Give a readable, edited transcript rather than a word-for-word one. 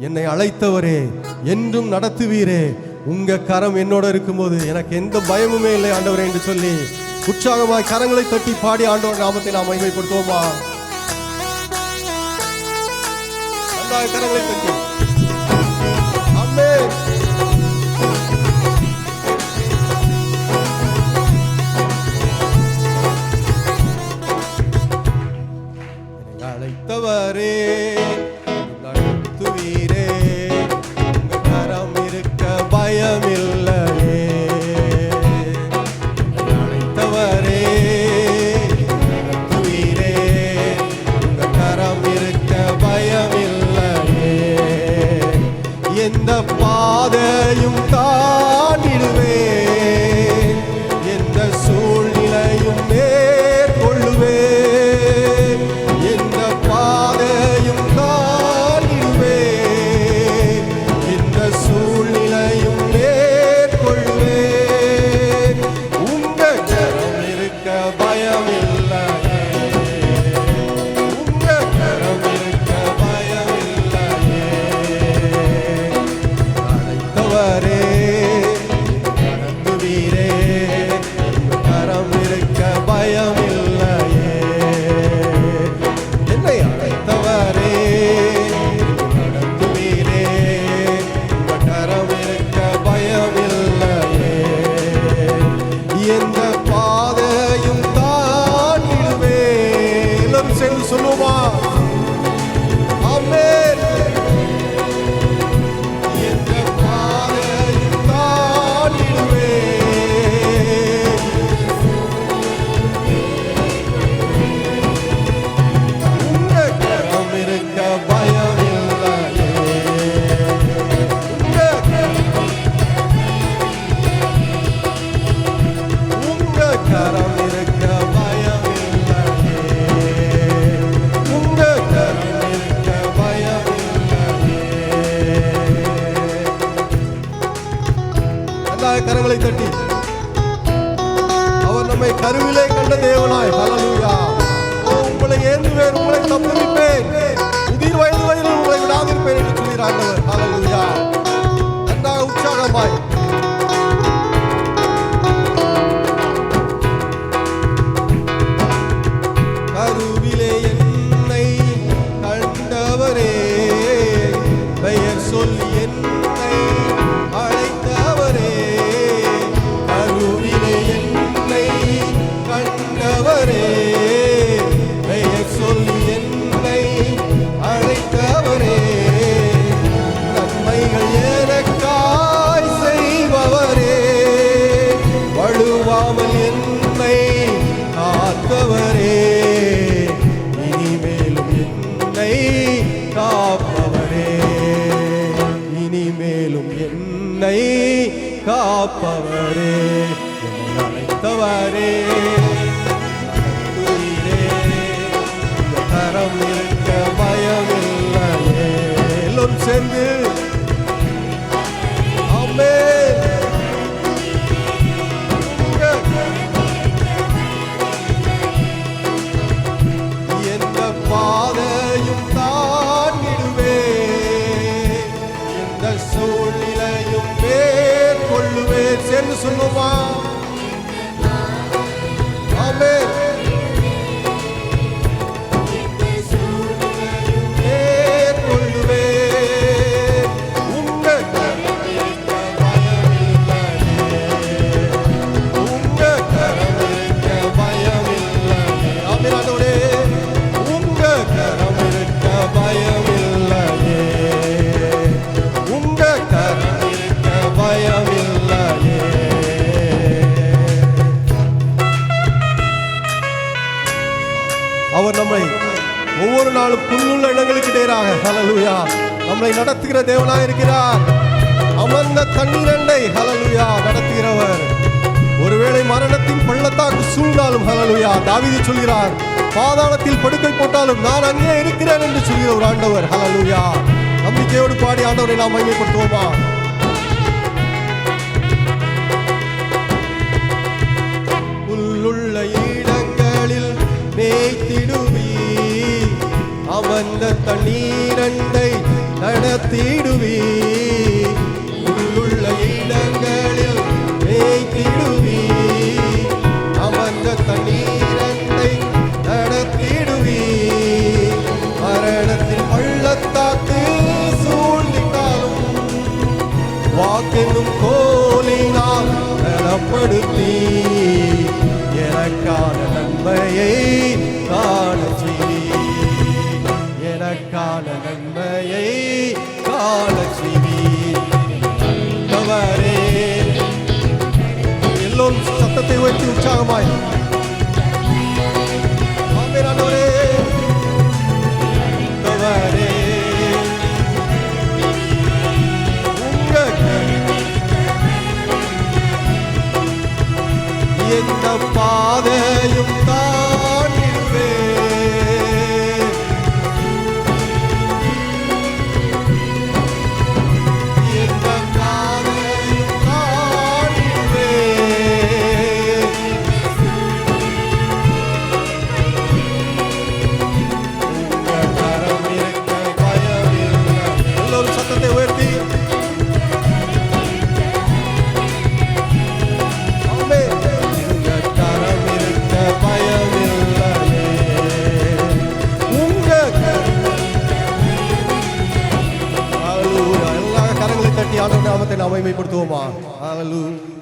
என்னை அழைத்தவரே, என்றும் நடத்துவீரே, உங்க கரம் என்னோட இருக்கும்போது எனக்கு எந்த பயமுமே இல்லை ஆண்டவரே என்று சொல்லி உற்சாகமாய் கரங்களை தட்டி பாடி ஆண்டவர் நாமத்தை நாம் மகிமைப்படுத்துவோமா? கரங்களை தட்டி ஆமென். அழைத்தவரே, நடத்துவீரே, உங்க கரம் இருக்க பயமில்லையே. அழைத்தவரே, நடத்துவீரே, உங்க கரம் இருக்க பயமில்லையே. எந்த பாதையும் தாண்டிடுவேன், எந்த சூழ்நிலையும் மேற்கொள்ளுவேன். எந்த பாதையும் தாண்டிடுவேன், எந்த சூழ்நிலையும் மேற்கொள்ளுவேன். உங்க கரம் இருக்க பயமில்லையே, உங்க கரம் இருக்க பயமில்லையே. அழைத்தவரே, நடத்துவீரே, உங்க கரம் இருக்க பயமில்லையே. என்னை அழைத்தவரே, நடத்துவீரே, உங்க கரம் இருக்க பயமில்லையே. எந்த பாதையும் தாண்டிடுவேன். எல்லாரும் சேர்ந்து சொல்லுமா? ஆமென். எந்த பாதையும் தாண்டிடுவேன், உங்க கரம் இருக்க பயமில்லையே. உங்க கரம் இருக்க பயமில்லையே, உங்க கரம் இருக்க பயமில்லையே. எல்லா கரங்களை தட்டி அவர் நம்மை கருவிலே கண்ட தேவனாய். ஹல்லேலூயா. உங்களை ஏந்துவேன், உங்களை தப்புவிப்பேன், முதிர் வயது வரையில் உங்களை விடாதிருப்பேன் என்று சொல்கிறார். ஹல்லேலூயா. நன்றாக உற்சாகமாய் கருவிலே என்னை கண்டவரே, பெயர் சொல்லி என்னை அழைத்தவரே. கருவிலே என்னை கண்டவரே, பெயர் சொல்லி என்னை அழைத்தவரே. நன்மைகள் எனக்காய் செய்பவரே, வழுவாமல் என்னை காத்தவரே. இனிமேலும் என்னை காப்பவரே, இனிமேலும் என்னை காப்பவரே. என்னை அழைத்தவரே, நடத்துவீரே, உங்க கரம் இருக்க பயமில்லையே. எல்லோரும் சேர்ந்து ஆமென். எந்த பாதையும் தாண்டிடுவேன், எந்த சூழ்நிலையும் மேற்கொள்ளுவேன். சேர்ந்து சொல்லுமா? ஆமென். மேற்கொள்ளுவேன், உங்க கரம் இருக்க பயமில்லையே, உங்க கரம் இருக்க பயமில்லையே. ஆமென் ஆண்டவரே. உங்க கரம் இருக்க பயமில்லையே, உங்க கரம் இருக்க பயமில்லையே. அவர் நம்மை ஒவ்வொரு நாளும் புல்லுள்ள இடங்களுக்கு நேராக ஹல்லேலூயா நம்மை நடத்துகிற தேவனாய் இருக்கிறார். அமர்ந்த தண்ணீரண்டை ஹல்லேலூயா நடத்துகிறவர். ஒருவேளை மரணத்தின் பள்ளத்தாக்கு சூழ்ந்தாலும் ஹல்லேலூயா தாவீது சொல்கிறார், பாதாளத்தில் படுக்கை போட்டாலும் நான் அங்கே இருக்கிறேன் என்று சொல்கிற ஒரு ஆண்டவர். ஹல்லேலூயா. நம்பிக்கையோடு பாடி ஆண்டவரை நாம் மகிமைப்படுத்துவோமா? புல்லுள்ள இடங்களில் மேய்த்திடுவீர், அமர்ந்த தண்ணீரண்டை நடத்திடுவி, உள்ளுள்ள இடங்களில் மேய்த்திடுவி, அமர்ந்த தண்ணீரண்டை நடத்திடுவி, மரணத்தின் பள்ளத்தாக்கு சூழ்ந்திட்டாலும் வாக்கென்னும் கோலினால் நலப்படுத்தி எனக்கான நன்மையை காண செய்தி, எனக்கான நன்மையை காண செய்தி. எல்லோரும் சத்தத்தை உயர்த்தி உற்சாகமாய் ஆமென் ஆண்டவரே. ஆண்டவரே, எந்த பாதையும் தாண்டிடுவே, எந்த பாதையும் தாண்டிடுவே, உங்க கரம் இருக்க பயமில்லை. எல்லோரும் சத்தத்தை உயர்த்தி நாமத்தை நாம் மகிமைப்படுத்துவோமா? ஹல்லேலூயா.